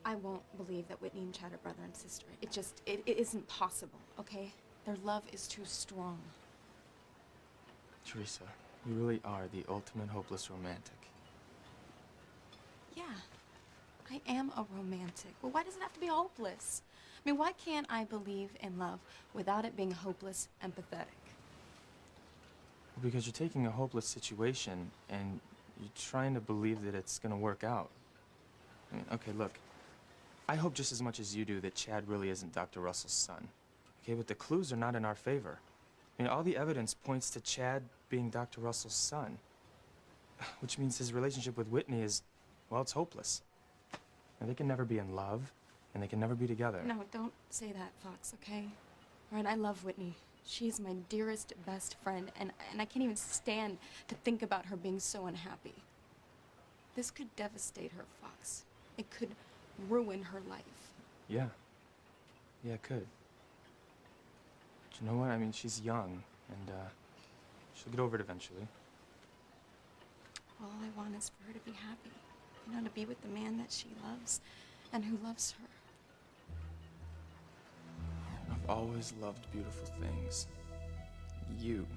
I won't believe that Whitney and Chad are brother and sister. It isn't possible, okay? Their love is too strong. Teresa, you really are the ultimate hopeless romantic. Yeah, I am a romantic. Well, why does it have to be hopeless? I mean, why can't I believe in love without it being hopeless and pathetic? Well, because you're taking a hopeless situation and you're trying to believe that it's gonna work out. I mean, okay, look. I hope just as much as you do that Chad really isn't Dr. Russell's son. Okay, but the clues are not in our favor. I mean, all the evidence points to Chad being Dr. Russell's son. Which means his relationship with Whitney is, well, it's hopeless. And they can never be in love, and they can never be together. No, don't say that, Fox, okay? All right, I love Whitney. She's my dearest, best friend, and I can't even stand to think about her being so unhappy. This could devastate her, Fox. It could ruin her life. Yeah. Yeah, it could. But you know what? I mean, she's young, and she'll get over it eventually. All I want is for her to be happy. You know, to be with the man that she loves and who loves her. I've always loved beautiful things. You,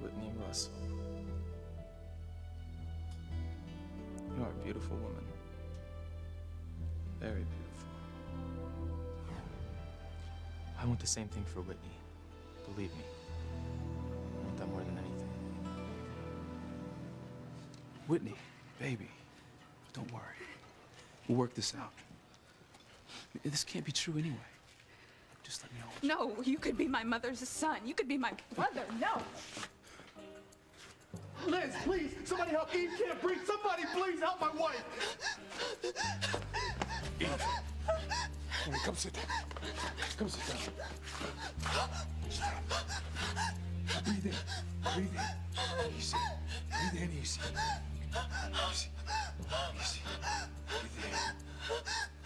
Whitney Russell. You are a beautiful woman. Very beautiful. I want the same thing for Whitney. Believe me. I want that more than anything. Whitney, baby, don't worry. We'll work this out. This can't be true anyway. Just let me hold you. No, you could be my mother's son. You could be my brother. No. Liz, please, somebody help Eve can't breathe. Somebody please help my wife. Eve. Come sit down. Come sit down. Breathe in. Breathe in. Easy. Breathe in easy. Easy. Easy. Breathe in.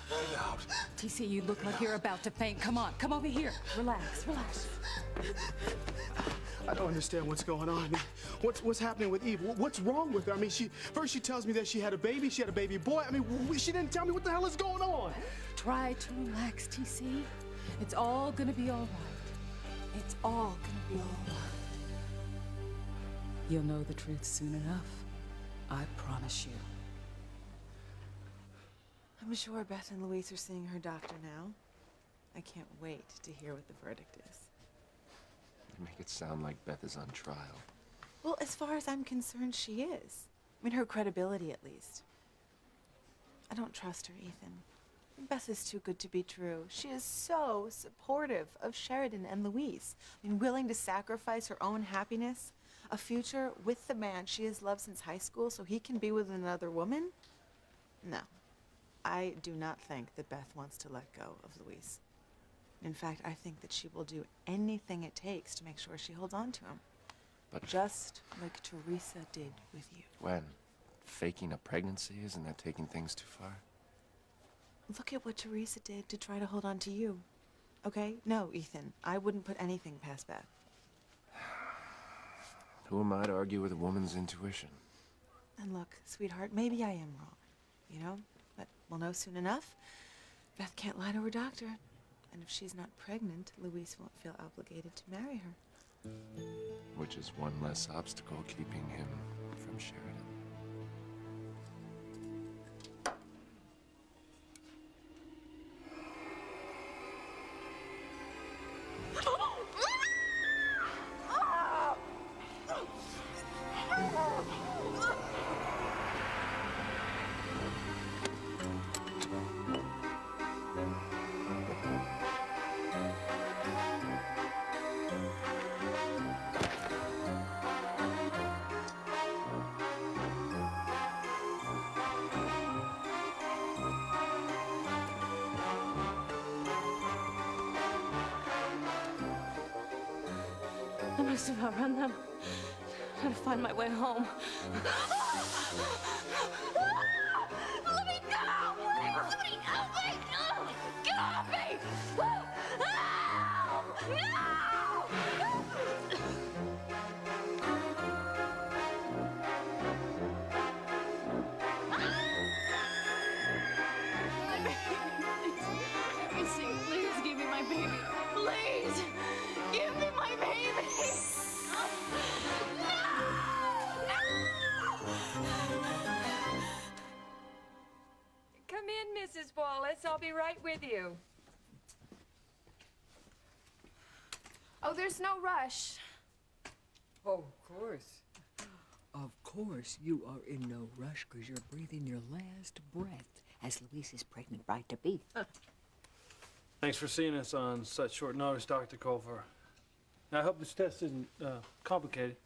Breathe out. TC, you look like you're about to faint. Come on, come over here. Relax, relax. I don't understand what's going on. I mean, what's happening with Eve? What's wrong with her? I mean, first she tells me that she had a baby boy. I mean, she didn't tell me what the hell is going on. Try to relax, TC. It's all gonna be all right. It's all gonna be all right. You'll know the truth soon enough. I promise you. I'm sure Beth and Louise are seeing her doctor now. I can't wait to hear what the verdict is. You make it sound like Beth is on trial. Well, as far as I'm concerned, she is. I mean, her credibility, at least. I don't trust her, Ethan. Beth is too good to be true. She is so supportive of Sheridan and Louise. I mean, willing to sacrifice her own happiness, a future with the man she has loved since high school so he can be with another woman? No. I do not think that Beth wants to let go of Louise. In fact, I think that she will do anything it takes to make sure she holds on to him. But just like Teresa did with you. when? Faking a pregnancy? Isn't that taking things too far? Look at what Teresa did to try to hold on to you. Okay? No, Ethan, I wouldn't put anything past Beth. Who am I to argue with a woman's intuition? And look, sweetheart, maybe I am wrong, you know? But we'll know soon enough. Beth can't lie to her doctor. And if she's not pregnant, Louise won't feel obligated to marry her. Which is one less obstacle keeping him from Sheridan. I must have outrun them. I'm gonna find my way home. Let me go! Please, let me go! Please, no! Get off me! Help! No! Come in, Mrs. Wallace. I'll be right with you. Oh, there's no rush. Of course. Of course, you are in no rush because you're breathing your last breath as Louise's pregnant bride to be. Thanks for seeing us on such short notice, Dr. Culver. I hope this test isn't complicated.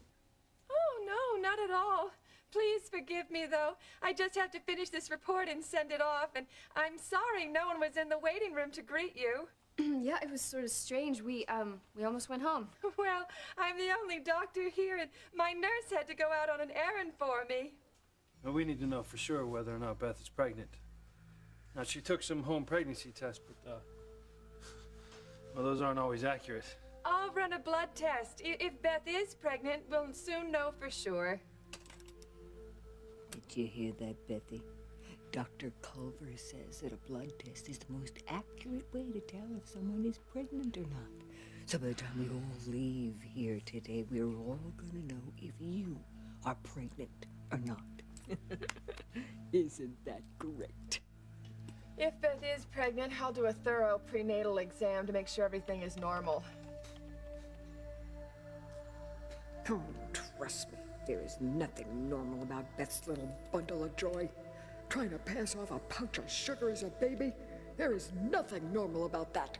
Oh, no, not at all. Please forgive me, though. I just have to finish this report and send it off, and I'm sorry no one was in the waiting room to greet you. Yeah, it was sort of strange. We almost went home. Well, I'm the only doctor here, and my nurse had to go out on an errand for me. Well, we need to know for sure whether or not Beth is pregnant. Now, she took some home pregnancy tests, but, well, those aren't always accurate. I'll run a blood test. If Beth is pregnant, we'll soon know for sure. Did you hear that, Bethy? Dr. Culver says that a blood test is the most accurate way to tell if someone is pregnant or not. So by the time we all leave here today, we're all gonna know if you are pregnant or not. Isn't that great? If Beth is pregnant, I'll do a thorough prenatal exam to make sure everything is normal. Oh, trust me, there is nothing normal about Beth's little bundle of joy. Trying to pass off a pouch of sugar as a baby? There is nothing normal about that.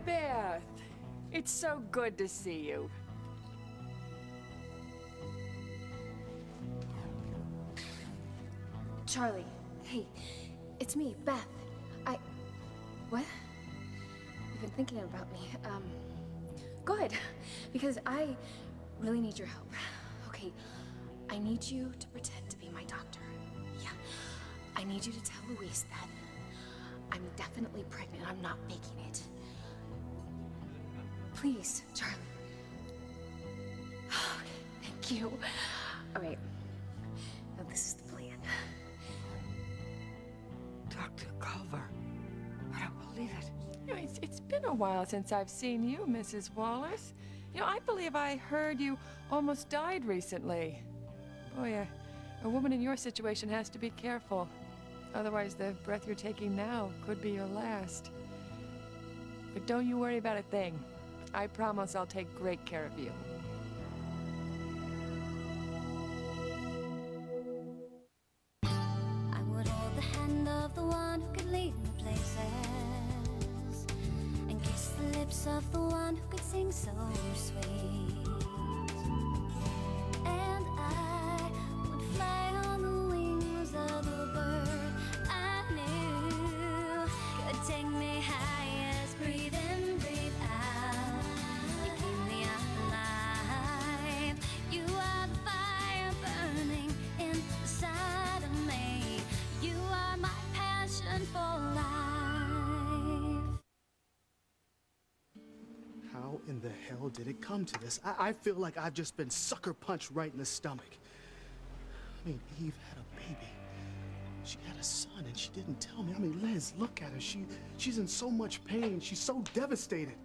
Beth, it's so good to see you. Charlie, hey, it's me, Beth. What? You've been thinking about me. Good, because I really need your help. Okay, I need you to pretend to be my doctor. Yeah, I need you to tell Louise that I'm definitely pregnant. I'm not faking it. Please, Charlie. Okay, thank you. All right, now this is the plan. Dr. Culver, I don't believe it. You know, it's been a while since I've seen you, Mrs. Wallace. You know, I believe I heard you almost died recently. Boy, a woman in your situation has to be careful. Otherwise, the breath you're taking now could be your last. But don't you worry about a thing. I promise I'll take great care of you. I would hold the hand of the one who could lead me places, and kiss the lips of the one who could sing so sweet. And I would fly on the wings of a bird I knew could take me highest. Breathe in, breathe out. You keep me alive. You are the fire burning inside of me. You are my passion for life. How in the hell did it come to this? I feel like I've just been sucker punched right in the stomach. I mean, Eve had a baby. She had a son, and she didn't tell me. I mean, Liz, look at her. She's in so much pain. She's so devastated.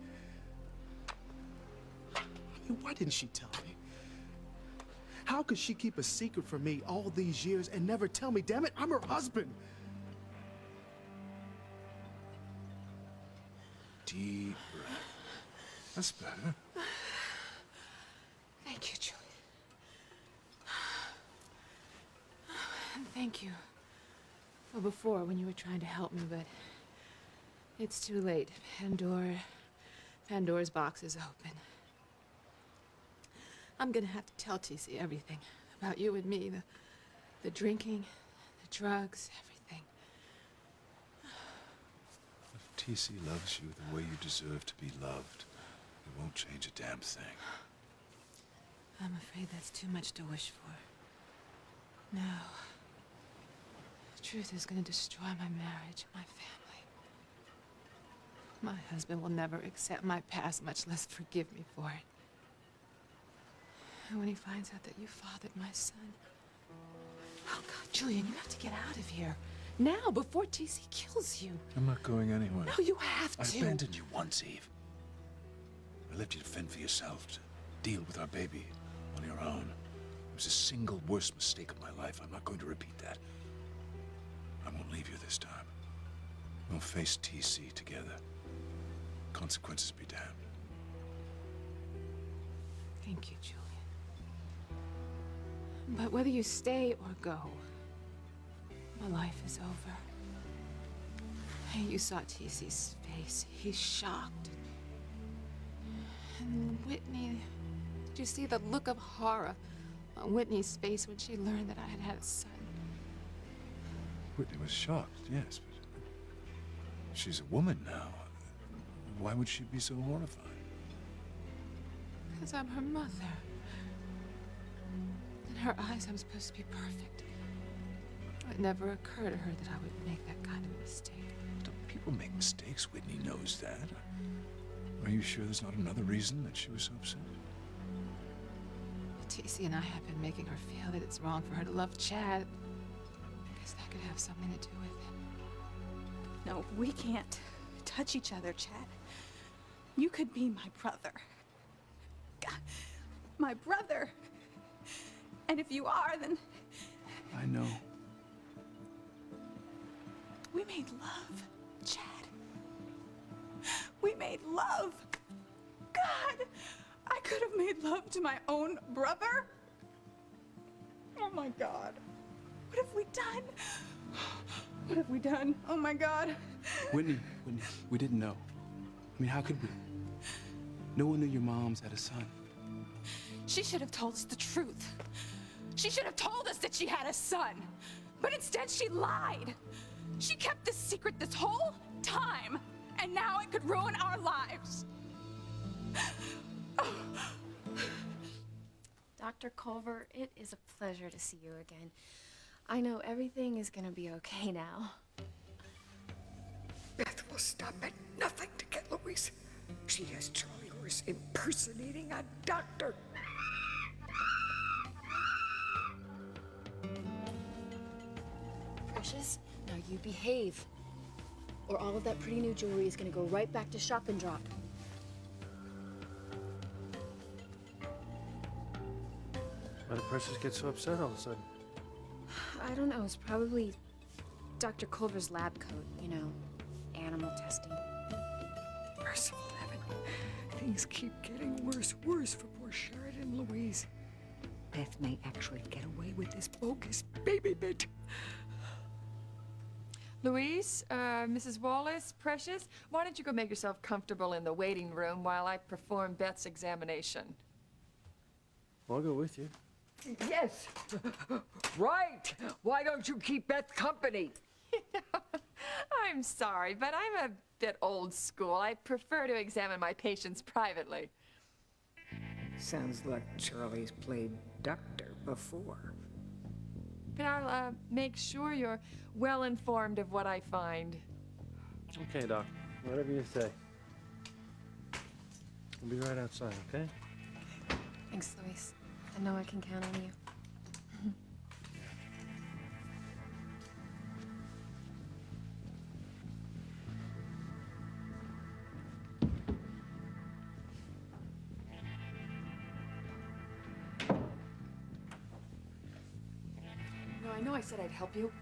I mean, why didn't she tell me? How could she keep a secret from me all these years and never tell me? Damn it, I'm her husband. Deep breath. That's better. Thank you, Julie. And thank you. Well, before, when you were trying to help me, but it's too late. Pandora's box is open. I'm gonna have to tell TC everything about you and me, the drinking, the drugs, everything. If TC loves you the way you deserve to be loved, it won't change a damn thing. I'm afraid that's too much to wish for. No. The truth is gonna destroy my marriage, my family. My husband will never accept my past, much less forgive me for it. And when he finds out that you fathered my son... Oh, God, Julian, you have to get out of here. Now, before TC kills you. I'm not going anywhere. No, you have I to. abandoned you once, Eve. I left you to fend for yourself, to deal with our baby on your own. It was the single worst mistake of my life. I'm not going to repeat that. I won't leave you this time. We'll face TC together. Consequences be damned. Thank you, Julian. But whether you stay or go, my life is over. Hey, you saw TC's face. He's shocked. And Whitney, did you see the look of horror on Whitney's face when she learned that I had had a son? Whitney was shocked, yes, but she's a woman now. Why would she be so horrified? Because I'm her mother. In her eyes, I'm supposed to be perfect. It never occurred to her that I would make that kind of mistake. Don't people make mistakes? Whitney knows that. Are you sure there's not another reason that she was so upset? TC and I have been making her feel that it's wrong for her to love Chad. I guess that could have something to do with it. No, we can't touch each other, Chad. You could be my brother. God, my brother. And if you are, then I know. we made love, Chad. We made love. God, I could have made love to my own brother. Oh my God. What have we done? What have we done? Oh my God. Whitney, we didn't know. I mean, how could we? No one knew your mom's had a son. She should have told us the truth. She should have told us that she had a son. But instead, she lied. She kept this secret this whole time. And now it could ruin our lives. Dr. Culver, it is a pleasure to see you again. I know everything is gonna be okay now. Beth will stop at nothing to get Louise. She has Charlie Horse impersonating a doctor. Precious, now you behave. Or all of that pretty new jewelry is gonna go right back to Shop and Drop. Why did Precious get so upset all of a sudden? I don't know, it's probably Dr. Culver's lab coat, you know, animal testing. Merciful heaven. Things keep getting worse for poor Sheridan and Louise. Beth may actually get away with this bogus baby bit. Louise, Mrs. Wallace, Precious, why don't you go make yourself comfortable in the waiting room while I perform Beth's examination? I'll go with you. Yes. Right. Why don't you keep Beth company? I'm sorry, but I'm a bit old school. I prefer to examine my patients privately. Sounds like Charlie's played doctor before. But I'll make sure you're well informed of what I find. Okay, Doc. Whatever you say. I'll be right outside, okay? Thanks, Louise. I know I can count on you. No, I know I said I'd help you,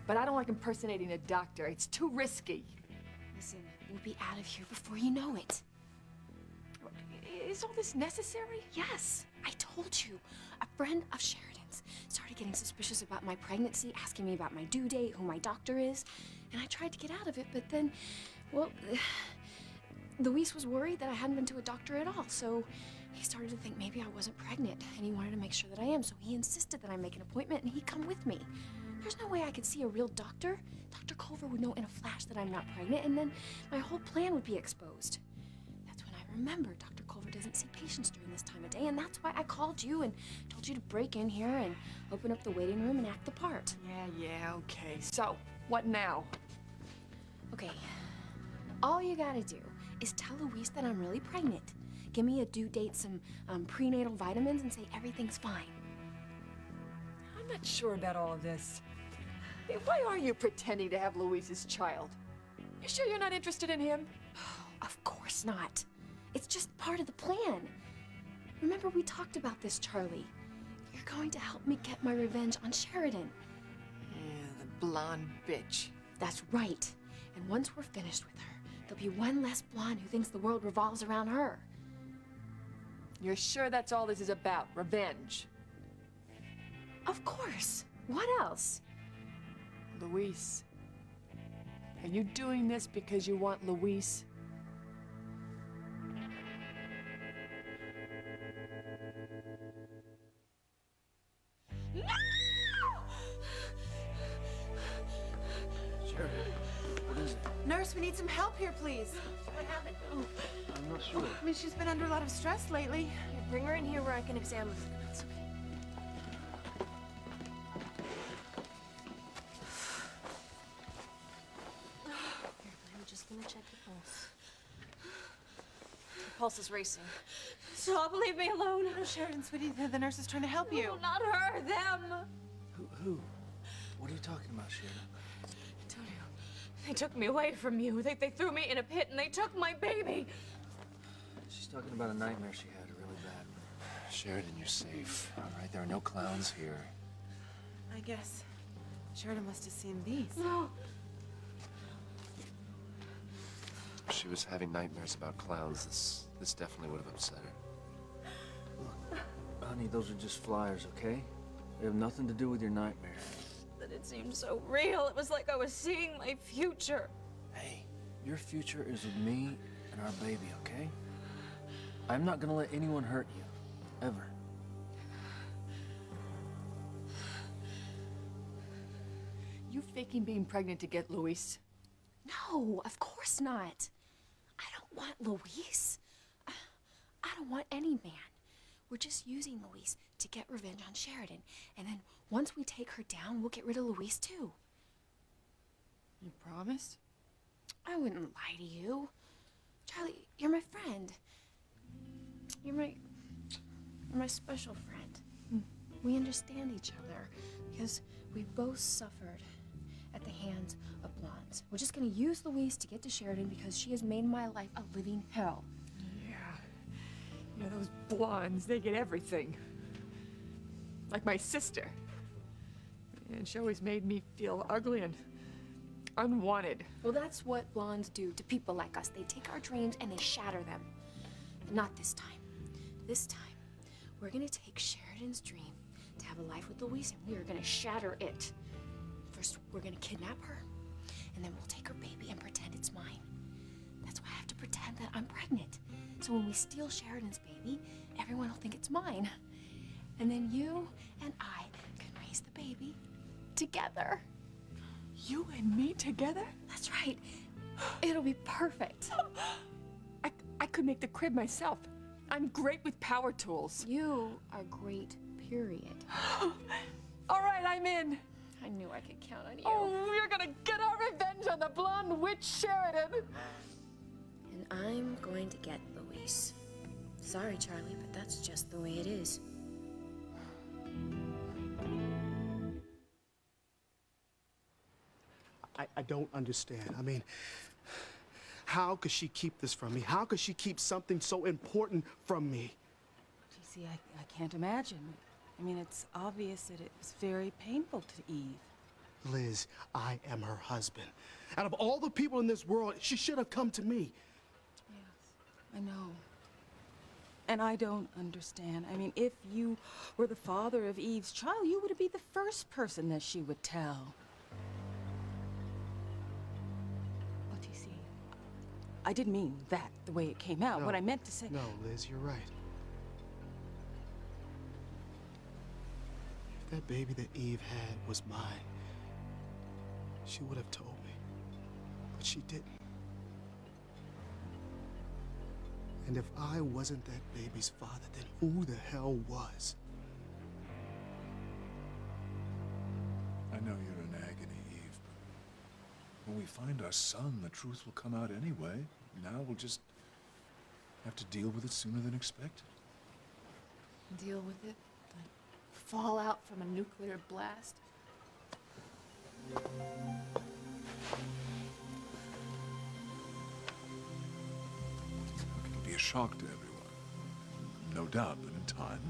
but I don't like impersonating a doctor. It's too risky. Listen, we'll be out of here before you know it. Is all this necessary? Yes, I told you. A friend of Sheridan's started getting suspicious about my pregnancy, asking me about my due date, who my doctor is, and I tried to get out of it, but then, well, Luis was worried that I hadn't been to a doctor at all, so he started to think maybe I wasn't pregnant, and he wanted to make sure that I am, so he insisted that I make an appointment and he'd come with me. There's no way I could see a real doctor. Dr. Culver would know in a flash that I'm not pregnant, and then my whole plan would be exposed. That's when I remembered Dr. Culver doesn't see patients during this time of day, and that's why I called you and told you to break in here and open up the waiting room and act the part. Yeah, okay. So, what now? Okay, all you gotta do is tell Luis that I'm really pregnant. Give me a due date, some prenatal vitamins, and say everything's fine. I'm not sure about all of this. Hey, why are you pretending to have Louise's child? You sure you're not interested in him? Of course not. It's just part of the plan. Remember, we talked about this, Charlie. You're You're going to help me get my revenge on Sheridan. Yeah, the blonde bitch. That's right. And once we're finished with her, there'll be one less blonde who thinks the world revolves around her. You're sure that's all this is about? Revenge? Of course. What else? Luis. Are you doing this because you want Luis? Sheridan, what is it? Nurse, we need some help here, please. What happened? I'm not sure. I mean, she's been under a lot of stress lately. Bring her in here where I can examine her. It's okay. I'm just gonna check the pulse. The pulse is racing. Stop, leave me alone. No, Sheridan, sweetie, the nurse is trying to help you. No, not her, them. Who? What are you talking about, Sheridan? Antonio, they took me away from you. They threw me in a pit and they took my baby. She's talking about a nightmare she had really bad. Sheridan, you're safe. All right, there are no clowns here. I guess Sheridan must have seen these. No. If she was having nightmares about clowns, this definitely would have upset her. Look, honey, those are just flyers, okay? They have nothing to do with your nightmare. But it seemed so real. It was like I was seeing my future. Hey, your future is with me and our baby, okay? I'm not gonna let anyone hurt you, ever. You faking being pregnant to get Luis? No, of course not. I don't want Luis. I don't want any man. We're just using Luis to get revenge on Sheridan. And then once we take her down, we'll get rid of Luis too. You promise? I wouldn't lie to you. Charlie, you're my friend. You're my special friend. We understand each other because we both suffered at the hands of blondes. We're just gonna use Louise to get to Sheridan because she has made my life a living hell. Yeah, those blondes, they get everything. Like my sister. And she always made me feel ugly and unwanted. Well, that's what blondes do to people like us. They take our dreams and they shatter them. But not this time. This time, we're gonna take Sheridan's dream to have a life with Louise, and we are gonna shatter it. First, we're gonna kidnap her, and then we'll take her baby and pretend it's mine. That's why I have to pretend that I'm pregnant. So when we steal Sheridan's baby, everyone will think it's mine. And then you and I can raise the baby together. You and me together? That's right. It'll be perfect. I could make the crib myself. I'm great with power tools. You are great, period. All right, I'm in. I knew I could count on you. Oh, we're gonna get our revenge on the blonde witch Sheridan. And I'm going to get Louise. Sorry, Charlie, but that's just the way it is. I don't understand. I mean, how could she keep this from me? How could she keep something so important from me? TC, I can't imagine. I mean, it's obvious that it was very painful to Eve. Liz, I am her husband. Out of all the people in this world, she should have come to me. Yes, I know. And I don't understand. I mean, if you were the father of Eve's child, you would be the first person that she would tell. Oh, TC, I didn't mean that the way it came out. No. What I meant to say... No, Liz, you're right. If that baby that Eve had was mine, she would have told me. But she didn't. And if I wasn't that baby's father, then who the hell was? I know you're in agony, Eve, but when we find our son, the truth will come out anyway. Now we'll just have to deal with it sooner than expected. Deal with it? Like fallout from a nuclear blast? It'll be a shock to everyone. No doubt, but in time,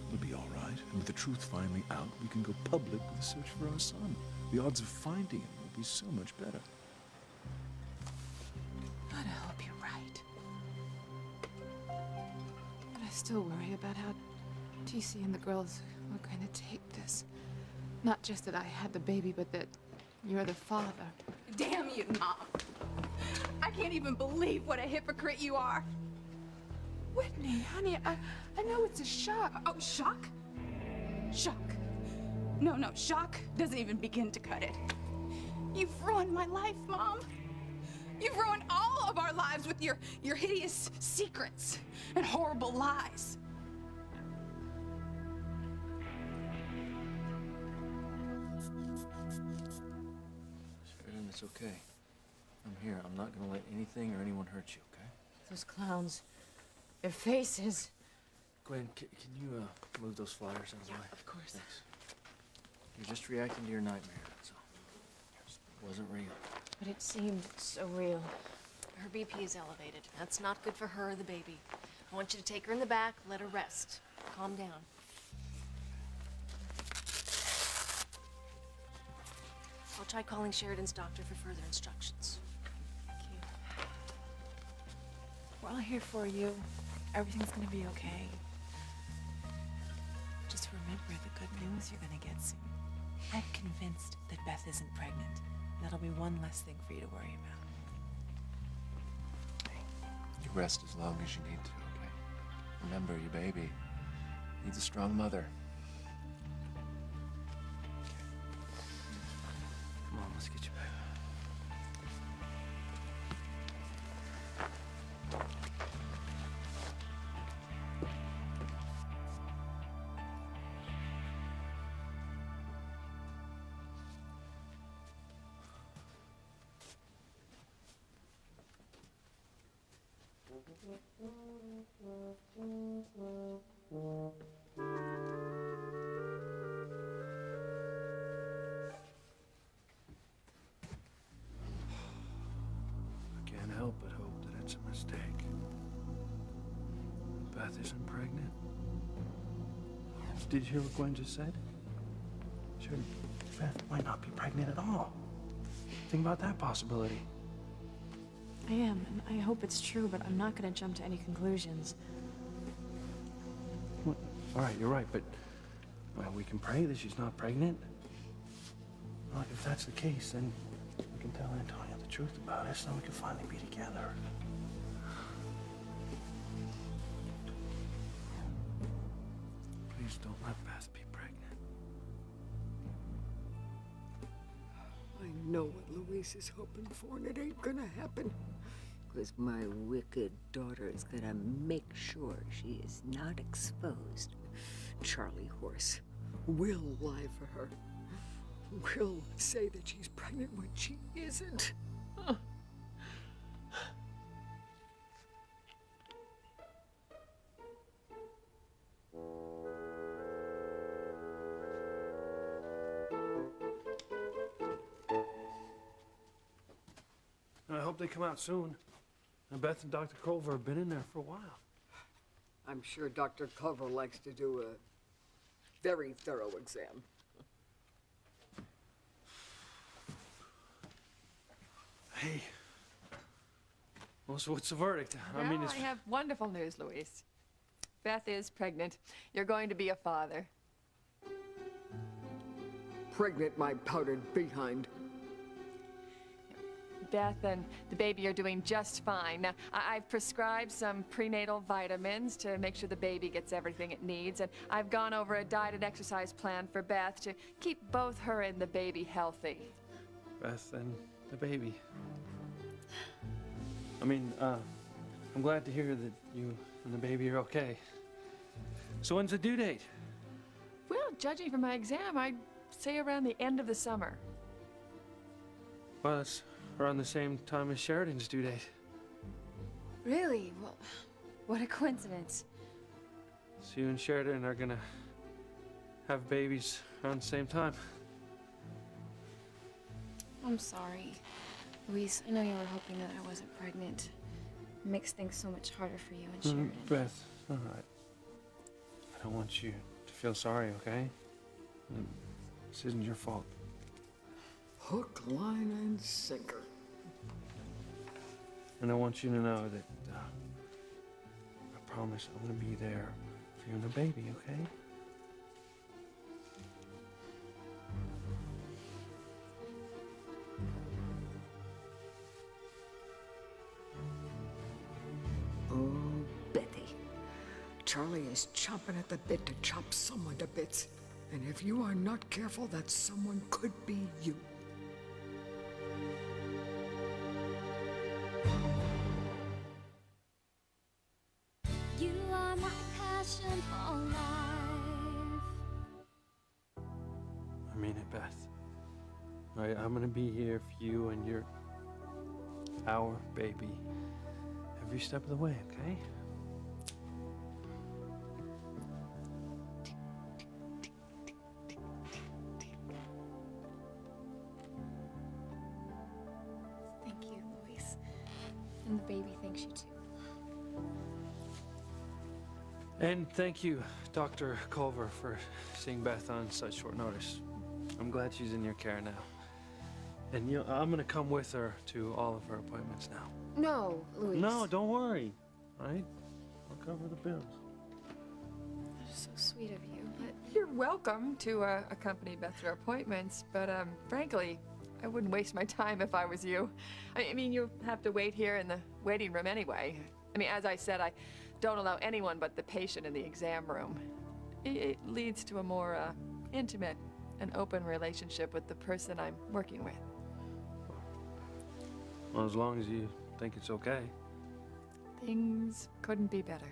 it'll be all right. And with the truth finally out, we can go public with the search for our son. The odds of finding him will be so much better. God, I hope you're right. But I still worry about how TC and the girls are going to take this. Not just that I had the baby, but that you're the father. Damn you, Mom. I can't even believe what a hypocrite you are. Whitney, honey, I know it's a shock. Oh, shock? Shock. No, shock doesn't even begin to cut it. You've ruined my life, Mom. You've ruined all of our lives with your hideous secrets and horrible lies. Sheridan, it's okay. I'm here. I'm not gonna let anything or anyone hurt you, okay? Those clowns, their faces. Gwen, can you move those flyers out of the way? Of course. Thanks. You're just reacting to your nightmare, that's all. It wasn't real. But it seemed so real. Her BP is elevated. That's not good for her or the baby. I want you to take her in the back, let her rest. Calm down. I'll try calling Sheridan's doctor for further instructions. Thank you. We're all here for you. Everything's gonna be okay. Just remember the good news you're gonna get soon. I'm convinced that Beth isn't pregnant. That'll be one less thing for you to worry about. You rest as long as you need to, okay? Remember, your baby needs a strong mother. Come on, let's get you back. I can't help but hope that it's a mistake. Beth isn't pregnant. Did you hear what Gwen just said? Sure, Beth might not be pregnant at all. Think about that possibility. I am, and I hope it's true, but I'm not gonna jump to any conclusions. Well, all right, you're right, but well, we can pray that she's not pregnant. Well, if that's the case, then we can tell Antonia the truth about it, so we can finally be together. Please don't let Beth be pregnant. I know what Louise is hoping for, and it ain't gonna happen. Because my wicked daughter is gonna make sure she is not exposed. Charlie Horse will lie for her. Will say that she's pregnant when she isn't. I hope they come out soon. And Beth and Dr. Culver have been in there for a while. I'm sure Dr. Culver likes to do a very thorough exam. Hey. Well, so what's the verdict? Now I have wonderful news, Louise. Beth is pregnant. You're going to be a father. Pregnant my powdered behind. Beth and the baby are doing just fine. Now, I've prescribed some prenatal vitamins to make sure the baby gets everything it needs, and I've gone over a diet and exercise plan for Beth to keep both her and the baby healthy. Beth and the baby. I mean, I'm glad to hear that you and the baby are okay. So when's the due date? Well, judging from my exam, I'd say around the end of the summer. Well, that's around the same time as Sheridan's due date. Really? Well, what a coincidence. So you and Sheridan are gonna have babies around the same time. I'm sorry. Louise, I know you were hoping that I wasn't pregnant. It makes things so much harder for you and Sheridan. Beth, all right. I don't want you to feel sorry, okay? This isn't your fault. Hook, line, and sinker. And I want you to know that I promise I'm gonna be there for you and the baby, okay? Oh, Betty. Charlie is chomping at the bit to chop someone to bits. And if you are not careful, that someone could be you. You are my passion for life. I mean it, Beth. All right, I'm gonna be here for you and our baby every step of the way, okay? Thank you, Luis. And the baby thanks you too. And thank you, Dr. Culver, for seeing Beth on such short notice. I'm glad she's in your care now. And I'm gonna come with her to all of her appointments now. No, Luis. No, don't worry. All right? I'll cover the bills. That's so sweet of you, but You're welcome to accompany Beth to her appointments, but frankly, I wouldn't waste my time if I was you. I mean, you have to wait here in the waiting room anyway. I mean, as I said, I don't allow anyone but the patient in the exam room. It leads to a more intimate and open relationship with the person I'm working with. Well, as long as you think it's okay. Things couldn't be better.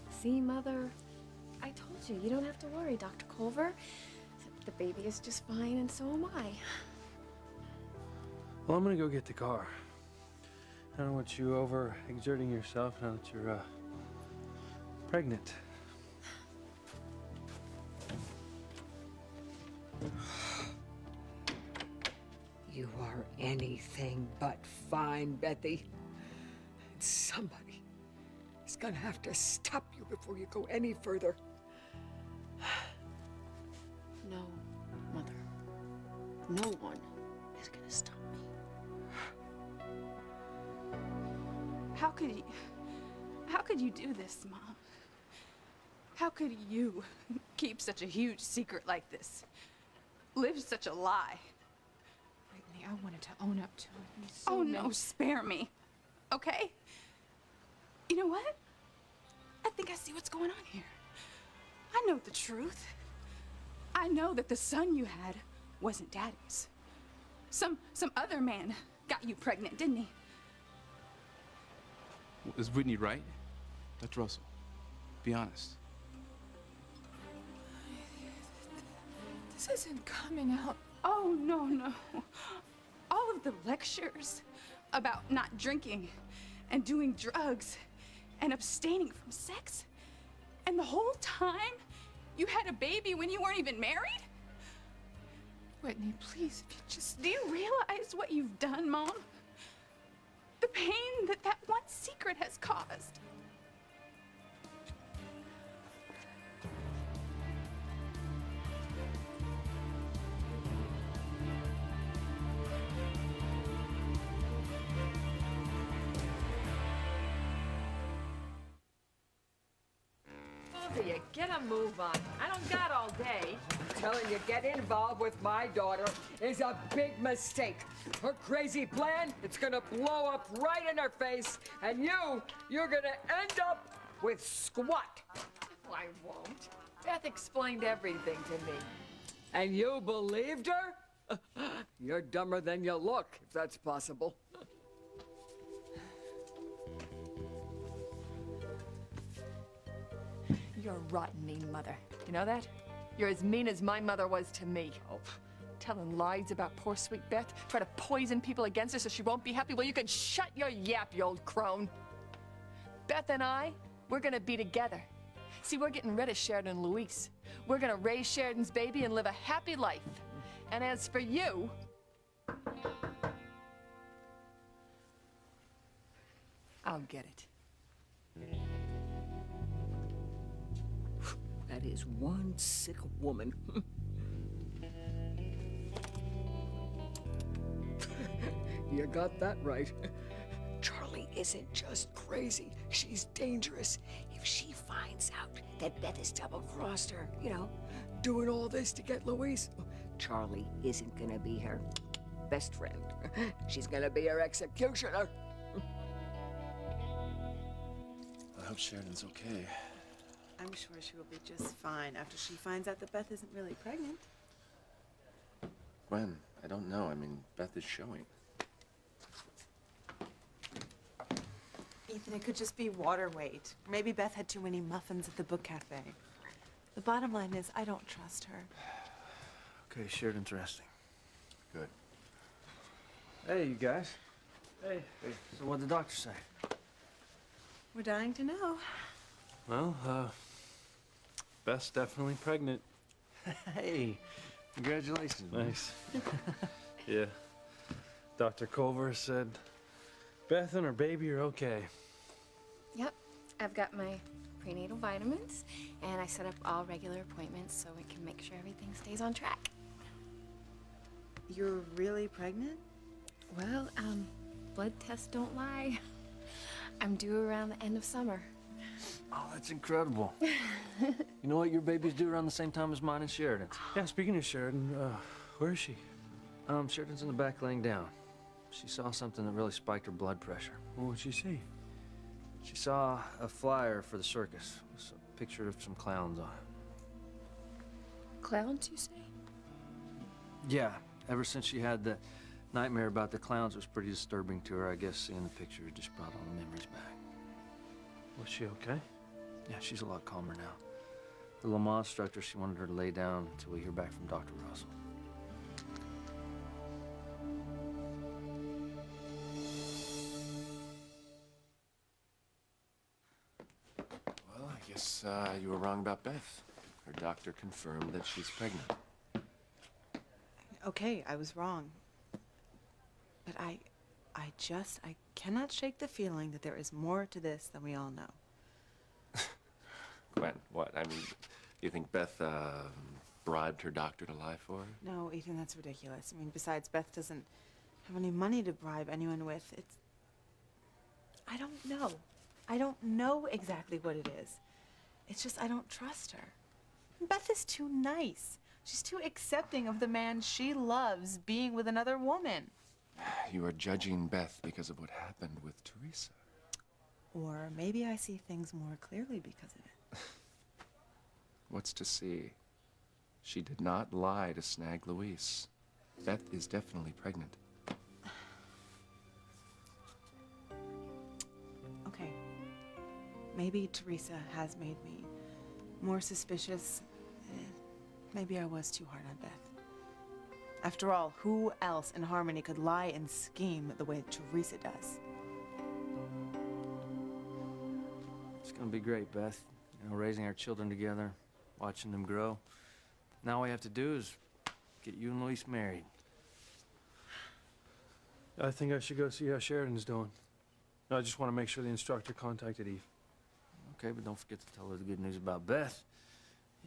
see, Mother? I told you, you don't have to worry, Dr. Culver. The baby is just fine, and so am I. Well, I'm gonna go get the car. I don't want you over-exerting yourself now that you're, pregnant. You are anything but fine, Bethy. And somebody is gonna have to stop you before you go any further. No, Mother. No one is gonna stop me. How could you do this, Mom? How could you keep such a huge secret like this? Live such a lie? Whitney, I wanted to own up to it. And Oh no, spare me. Okay? You know what? I think I see what's going on here. I know the truth. I know that the son you had wasn't Daddy's. Some other man got you pregnant, didn't he? Is Whitney right? Dr. Russell, be honest. This isn't coming out. Oh, no, no. All of the lectures about not drinking and doing drugs and abstaining from sex, and the whole time you had a baby when you weren't even married? Whitney, please, if you just... Do you realize what you've done, Mom? The pain that that one secret has caused. Both of you, get a move on. I don't got all day. I'm telling you, getting involved with my daughter is a big mistake. Her crazy plan, it's gonna blow up right in her face, and you're gonna end up with squat. I won't. Beth explained everything to me. And you believed her? You're dumber than you look, if that's possible. You're a rotten mean mother. You know that? You're as mean as my mother was to me. Oh, telling lies about poor sweet Beth, try to poison people against her so she won't be happy. Well, you can shut your yap, you old crone. Beth and I, we're gonna be together. See, we're getting rid of Sheridan and Luis. We're gonna raise Sheridan's baby and live a happy life. And as for you, I'll get it. That is one sick woman. You got that right. Charlie isn't just crazy. She's dangerous. If she finds out that Beth has double-crossed her, you know, doing all this to get Louise, Charlie isn't gonna be her best friend. She's gonna be her executioner. I hope Sheridan's okay. I'm sure she will be just fine after she finds out that Beth isn't really pregnant. When? I don't know. I mean, Beth is showing. Ethan, it could just be water weight. Maybe Beth had too many muffins at the book cafe. The bottom line is, I don't trust her. Okay, Sheridan's resting. Good. Hey, you guys. Hey. So what'd the doctor say? We're dying to know. Well, Beth's definitely pregnant. Hey, congratulations. Nice. Yeah. Dr. Culver said Beth and her baby are okay. Yep, I've got my prenatal vitamins, and I set up all regular appointments so we can make sure everything stays on track. You're really pregnant? Well, blood tests don't lie. I'm due around the end of summer. Oh, that's incredible. You know what? Your baby's due around the same time as mine and Sheridan's. Yeah, speaking of Sheridan, where is she? Sheridan's in the back laying down. She saw something that really spiked her blood pressure. What would she see? She saw a flyer for the circus. With a picture of some clowns on it. Clowns, you say? Yeah, ever since she had the nightmare about the clowns, it was pretty disturbing to her. I guess seeing the picture just brought all the memories back. Was she okay? Yeah, she's a lot calmer now. The Lamaze instructor, she wanted her to lay down until we hear back from Dr. Russell. Well, I guess you were wrong about Beth. Her doctor confirmed that she's pregnant. Okay, I was wrong. But I cannot shake the feeling that there is more to this than we all know. Gwen, what? I mean, you think Beth bribed her doctor to lie for her? No, Ethan, that's ridiculous. I mean, besides, Beth doesn't have any money to bribe anyone with. I don't know. I don't know exactly what it is. It's just I don't trust her. Beth is too nice. She's too accepting of the man she loves being with another woman. You are judging Beth because of what happened with Teresa. Or maybe I see things more clearly because of it. What's to see? She did not lie to snag Louise. Beth is definitely pregnant. Okay. Maybe Teresa has made me more suspicious. Maybe I was too hard on Beth. After all, who else in Harmony could lie and scheme the way Teresa does? It's gonna be great, Beth. You know, raising our children together, watching them grow. Now all we have to do is get you and Luis married. I think I should go see how Sheridan's doing. I just want to make sure the instructor contacted Eve. Okay, but don't forget to tell her the good news about Beth.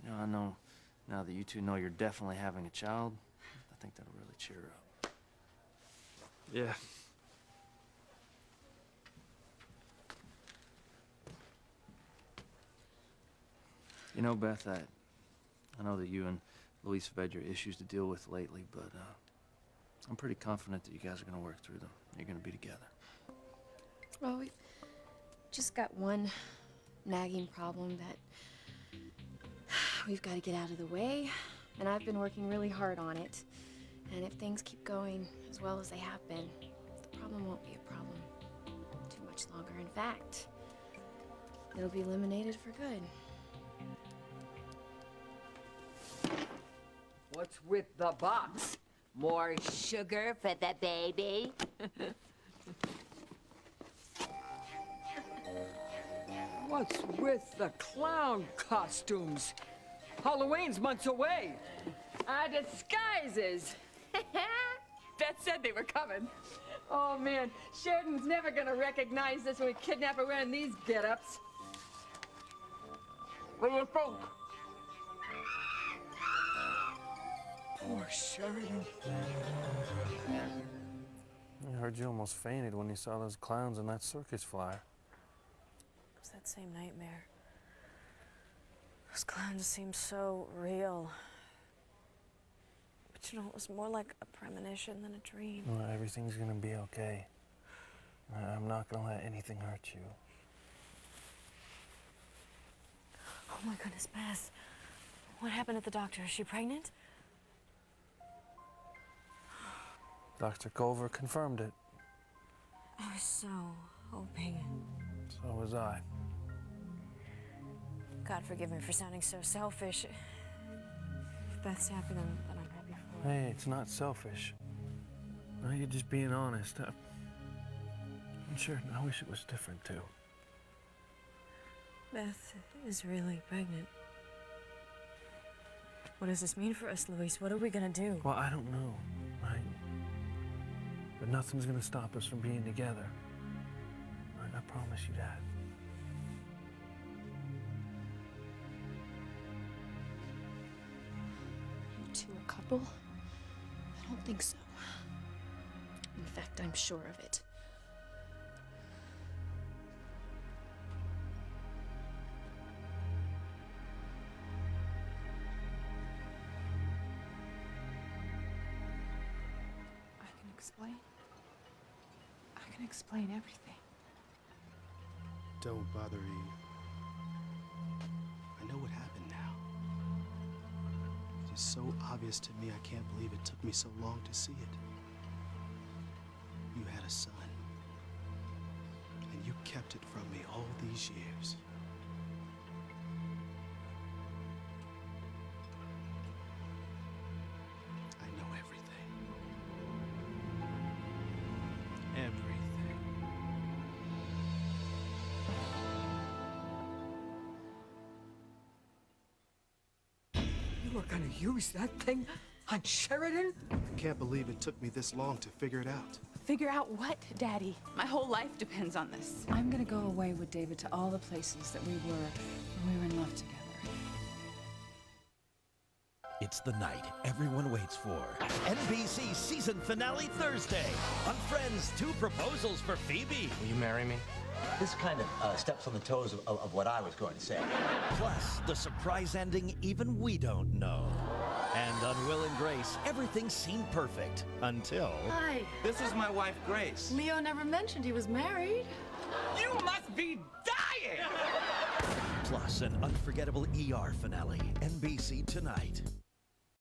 You know, I know now that you two know you're definitely having a child, I think that'll really cheer her up. Yeah. You know, Beth, I know that you and Luis have had your issues to deal with lately, but I'm pretty confident that you guys are going to work through them. You're going to be together. Well, we just got one nagging problem that we've got to get out of the way, and I've been working really hard on it. And if things keep going as well as they have been, the problem won't be a problem too much longer. In fact, it'll be eliminated for good. What's with the box? More sugar for the baby? What's with the clown costumes? Halloween's months away. Disguises. Beth said they were coming. Oh, man. Sheridan's never gonna recognize us when we kidnap her wearing these get-ups. What do you think? Sheridan. I heard you almost fainted when you saw those clowns in that circus flyer. It was that same nightmare. Those clowns seemed so real. But you know, it was more like a premonition than a dream. Well, everything's gonna be okay. I'm not gonna let anything hurt you. Oh my goodness, Beth. What happened at the doctor? Is she pregnant? Dr. Culver confirmed it. I was so hoping. So was I. God forgive me for sounding so selfish. If Beth's happy, then I'm happy for her. Hey, it's not selfish. No, you're just being honest. I'm sure. I wish it was different too. Beth is really pregnant. What does this mean for us, Luis? What are we gonna do? Well, I don't know, right? But nothing's gonna stop us from being together. Right? I promise you that. You two a couple? I don't think so. In fact, I'm sure of it. I can explain everything. Don't bother Eve. I know what happened now. It is so obvious to me, I can't believe it took me so long to see it. You had a son, and you kept it from me all these years. I know everything. Everything. You were gonna use that thing on Sheridan? I can't believe it took me this long to figure it out. Figure out what, Daddy? My whole life depends on this. I'm gonna go away with David to all the places that we were when we were in love together. It's the night everyone waits for. NBC season finale Thursday. On Friends, 2 proposals for Phoebe. Will you marry me? This kind of steps on the toes of what I was going to say. Plus, the surprise ending even we don't know. And on Will and Grace, everything seemed perfect until... Hi. This is my wife, Grace. Leo never mentioned he was married. You must be dying! Plus, an unforgettable ER finale. NBC tonight.